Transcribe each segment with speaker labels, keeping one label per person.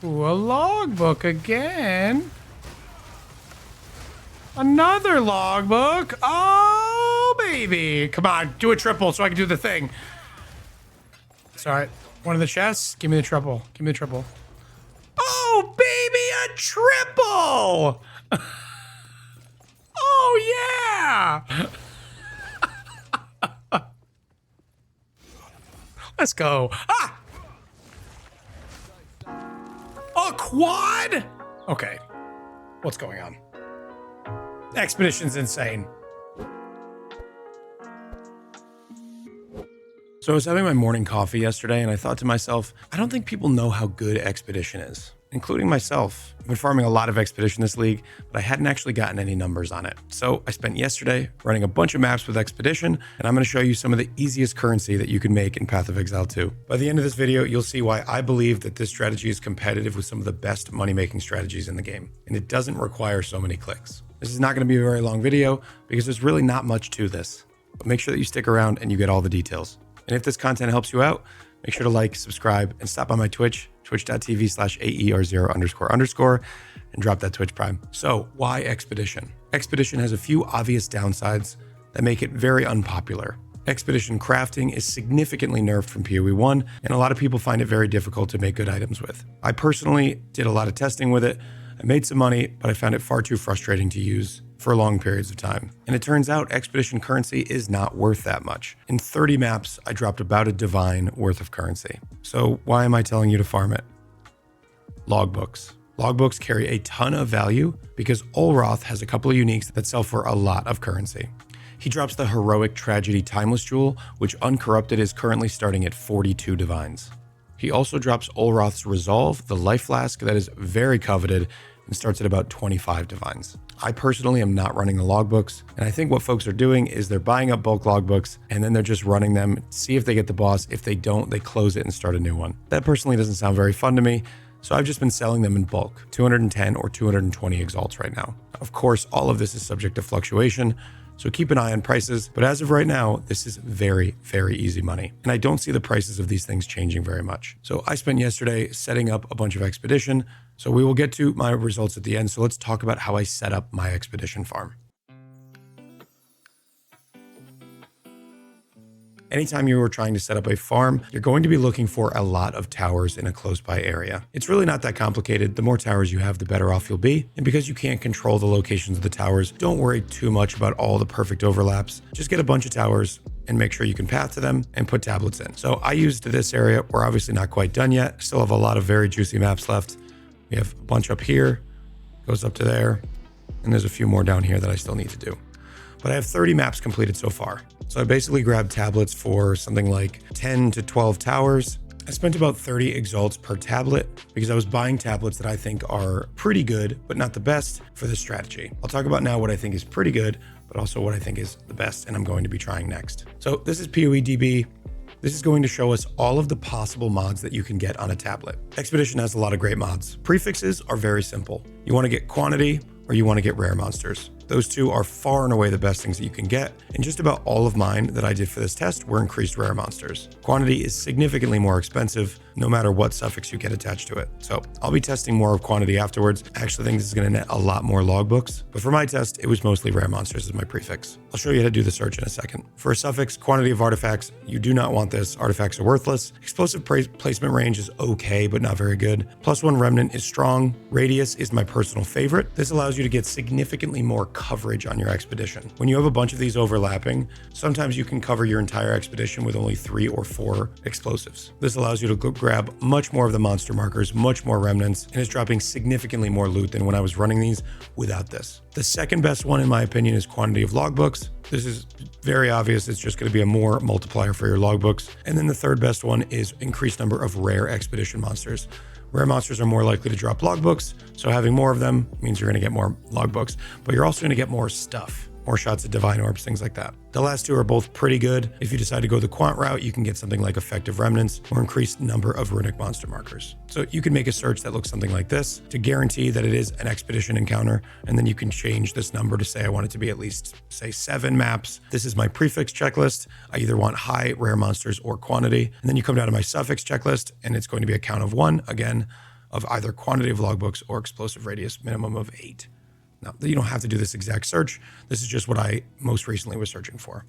Speaker 1: Ooh, a logbook again. Another logbook. Oh, baby. Come on, do a triple so I can do the thing. It's all right. One of the chests. Give me the triple. Give me the triple. Oh, baby, a triple. Oh, yeah. Let's go. Ah! A quad? Okay. What's going on? Expedition's insane. So I was having my morning coffee yesterday and I thought to myself, I don't think people know how good Expedition is, including myself. I've been farming a lot of Expedition this league, but I hadn't actually gotten any numbers on it. So I spent yesterday running a bunch of maps with Expedition, and I'm going to show you some of the easiest currency that you can make in Path of Exile 2. By the end of this video, you'll see why I believe that this strategy is competitive with some of the best money-making strategies in the game, and it doesn't require so many clicks. This is not going to be a very long video because there's really not much to this, but make sure that you stick around and you get all the details. And if this content helps you out, make sure to like, subscribe, and stop by my Twitch, twitch.tv/AER0__, and drop that Twitch Prime. So why Expedition? Expedition has a few obvious downsides that make it very unpopular. Expedition crafting is significantly nerfed from PoE1, and a lot of people find it very difficult to make good items with. I personally did a lot of testing with it. I made some money, but I found it far too frustrating to use for long periods of time. And it turns out Expedition currency is not worth that much. In 30 maps, I dropped about a divine worth of currency. So why am I telling you to farm it? Logbooks. Logbooks carry a ton of value because Olroth has a couple of uniques that sell for a lot of currency. He drops the Heroic Tragedy Timeless Jewel, which uncorrupted is currently starting at 42 divines. He also drops Olroth's Resolve, the life flask that is very coveted and starts at about 25 divines. I personally am not running the logbooks, and I think what folks are doing is they're buying up bulk logbooks and then they're just running them, see if they get the boss. If they don't, they close it and start a new one. That personally doesn't sound very fun to me, so I've just been selling them in bulk, 210 or 220 exalts right now. Of course, all of this is subject to fluctuation, so keep an eye on prices, but as of right now, this is very, very easy money. And I don't see the prices of these things changing very much. So I spent yesterday setting up a bunch of Expedition, so we will get to my results at the end. So let's talk about how I set up my Expedition farm. Anytime you are trying to set up a farm, you're going to be looking for a lot of towers in a close by area. It's really not that complicated. The more towers you have, the better off you'll be. And because you can't control the locations of the towers, don't worry too much about all the perfect overlaps. Just get a bunch of towers and make sure you can path to them and put tablets in. So I used this area. We're obviously not quite done yet. Still have a lot of very juicy maps left. We have a bunch up here, goes up to there, and there's a few more down here that I still need to do. But I have 30 maps completed so far. So I basically grabbed tablets for something like 10 to 12 towers. I spent about 30 exalts per tablet because I was buying tablets that I think are pretty good, but not the best for this strategy. I'll talk about now what I think is pretty good, but also what I think is the best and I'm going to be trying next. So this is PoEDB. This is going to show us all of the possible mods that you can get on a tablet. Expedition has a lot of great mods. Prefixes are very simple. You want to get quantity or you want to get rare monsters. Those two are far and away the best things that you can get, and just about all of mine that I did for this test were increased rare monsters. Quantity is significantly more expensive, no matter what suffix you get attached to it. So I'll be testing more of quantity afterwards. I actually think this is going to net a lot more logbooks, but for my test, it was mostly rare monsters as my prefix. I'll show you how to do the search in a second. For a suffix, quantity of artifacts, you do not want this. Artifacts are worthless. Explosive placement range is okay, but not very good. +1 remnant is strong. Radius is my personal favorite. This allows you to get significantly more coverage on your expedition. When you have a bunch of these overlapping, sometimes you can cover your entire expedition with only 3 or 4 explosives. This allows you to grab much more of the monster markers, much more remnants, and is dropping significantly more loot than when I was running these without this. The second best one, in my opinion, is quantity of logbooks. This is very obvious. It's just going to be a more multiplier for your logbooks. And then the third best one is increased number of rare expedition monsters. Rare monsters are more likely to drop logbooks, so having more of them means you're going to get more logbooks, but you're also going to get more stuff, more shots at divine orbs, things like that. The last two are both pretty good. If you decide to go the quant route, you can get something like effective remnants or increased number of runic monster markers. So you can make a search that looks something like this to guarantee that it is an expedition encounter, and then you can change this number to say I want it to be at least, say, 7 maps. This is my prefix checklist. I either want high rare monsters or quantity, and then you come down to my suffix checklist, and it's going to be a count of 1. Again, of either quantity of logbooks or explosive radius minimum of 8. Now, you don't have to do this exact search. This is just what I most recently was searching for.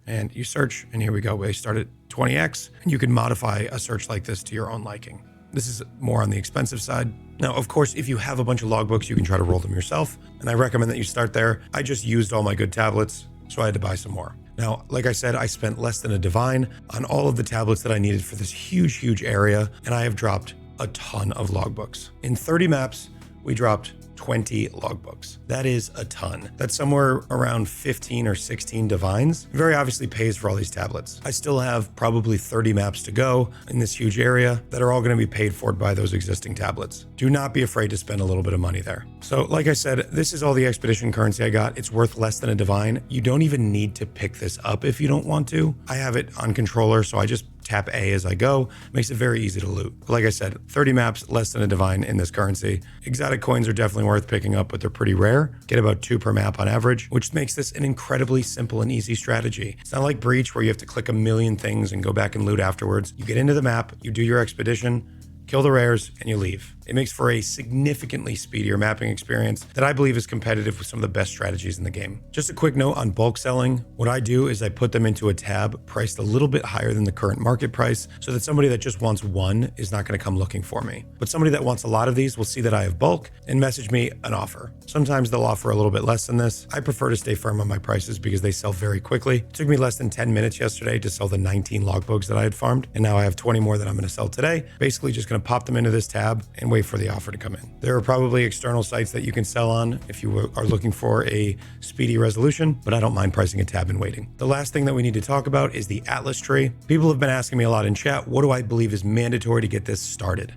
Speaker 1: And you search, and here we go. We start at 20x, and you can modify a search like this to your own liking. This is more on the expensive side. Now, of course, if you have a bunch of logbooks, you can try to roll them yourself, and I recommend that you start there. I just used all my good tablets, so I had to buy some more. Now, like I said, I spent less than a divine on all of the tablets that I needed for this huge area, and I have dropped a ton of logbooks. In 30 maps, we dropped 20 logbooks. That is a ton. That's somewhere around 15 or 16 divines. Very obviously pays for all these tablets. I still have probably 30 maps to go in this huge area that are all going to be paid for by those existing tablets. Do not be afraid to spend a little bit of money there. So like I said, this is all the expedition currency I got. It's worth less than a divine. You don't even need to pick this up if you don't want to. I have it on controller, so I just tap A as I go. Makes it very easy to loot. But like I said, 30 maps, less than a divine in this currency. Exotic coins are definitely worth picking up, but they're pretty rare. Get about 2 per map on average, which makes this an incredibly simple and easy strategy. It's not like Breach where you have to click a million things and go back and loot afterwards. You get into the map, you do your expedition, kill the rares, and you leave. It makes for a significantly speedier mapping experience that I believe is competitive with some of the best strategies in the game. Just a quick note on bulk selling. What I do is I put them into a tab priced a little bit higher than the current market price so that somebody that just wants one is not going to come looking for me. But somebody that wants a lot of these will see that I have bulk and message me an offer. Sometimes they'll offer a little bit less than this. I prefer to stay firm on my prices because they sell very quickly. It took me less than 10 minutes yesterday to sell the 19 logbooks that I had farmed, and now I have 20 more that I'm going to sell today. Basically just going to pop them into this tab and wait for the offer to come in. There are probably external sites that you can sell on if you are looking for a speedy resolution, but I don't mind pricing a tab and waiting. The last thing that we need to talk about is the Atlas tree. People have been asking me a lot in chat, what do I believe is mandatory to get this started?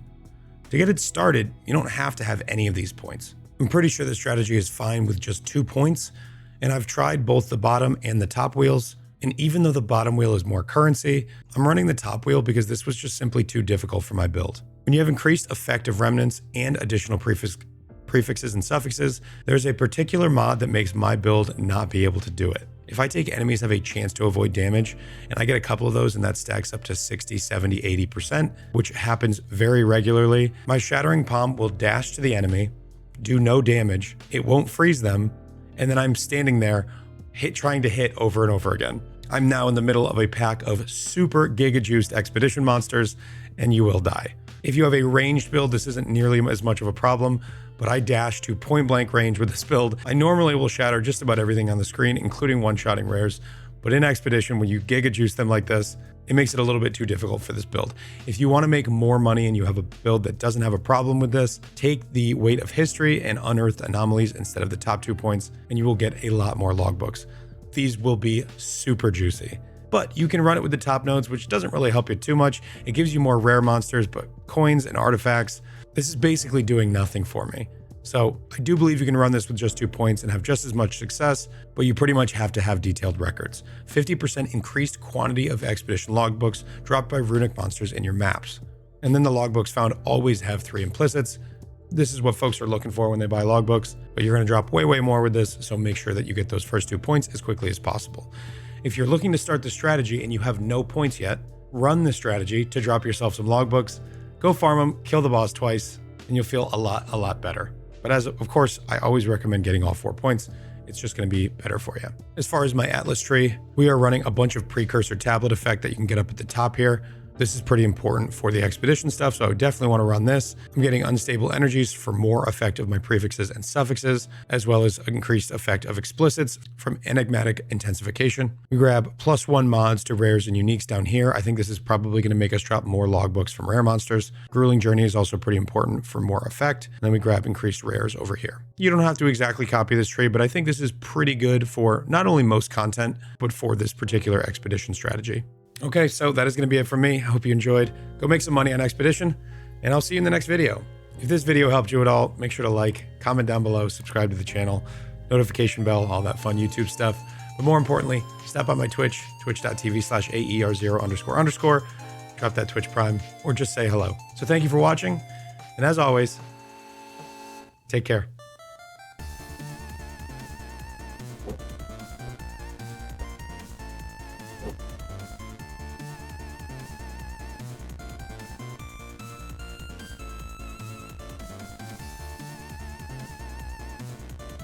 Speaker 1: To get it started, you don't have to have any of these points. I'm pretty sure the strategy is fine with just 2 points, and I've tried both the bottom and the top wheels. And even though the bottom wheel is more currency, I'm running the top wheel because this was just simply too difficult for my build. When you have increased effect of remnants and additional prefixes and suffixes, there's a particular mod that makes my build not be able to do it. If I take enemies have a chance to avoid damage, and I get a couple of those and that stacks up to 60, 70, 80%, which happens very regularly, my Shattering Palm will dash to the enemy, do no damage, it won't freeze them, and then I'm standing there trying to hit over and over again. I'm now in the middle of a pack of super giga juiced expedition monsters, and you will die. If you have a ranged build, this isn't nearly as much of a problem, but I dash to point blank range with this build. I normally will shatter just about everything on the screen, including one-shotting rares, but in expedition, when you giga juice them like this, it makes it a little bit too difficult for this build. If you want to make more money and you have a build that doesn't have a problem with this, take the weight of history and unearthed anomalies instead of the top 2 points, and you will get a lot more logbooks. These will be super juicy. But you can run it with the top nodes, which doesn't really help you too much. It gives you more rare monsters, but coins and artifacts, this is basically doing nothing for me. So I do believe you can run this with just 2 points and have just as much success, but you pretty much have to have detailed records. 50% increased quantity of expedition logbooks dropped by runic monsters in your maps. And then the logbooks found always have 3 implicits. This is what folks are looking for when they buy logbooks, but you're going to drop way more with this, so make sure that you get those first 2 points as quickly as possible. If you're looking to start the strategy and you have no points yet, run the strategy to drop yourself some logbooks, go farm them, kill the boss twice, and you'll feel a lot better. But of course, I always recommend getting all 4 points. It's just going to be better for you. As far as my Atlas tree, we are running a bunch of precursor tablet effect that you can get up at the top here. This is pretty important for the expedition stuff, so I would definitely want to run this. I'm getting unstable energies for more effect of my prefixes and suffixes, as well as increased effect of explicits from enigmatic intensification. We grab +1 mods to rares and uniques down here. I think this is probably going to make us drop more logbooks from rare monsters. Grueling Journey is also pretty important for more effect. And then we grab increased rares over here. You don't have to exactly copy this tree, but I think this is pretty good for not only most content, but for this particular expedition strategy. Okay, so that is going to be it from me. I hope you enjoyed. Go make some money on Expedition, and I'll see you in the next video. If this video helped you at all, make sure to like, comment down below, subscribe to the channel, notification bell, all that fun YouTube stuff. But more importantly, stop by my Twitch, twitch.tv/AER0__. Drop that Twitch Prime, or just say hello. So thank you for watching, and as always, take care.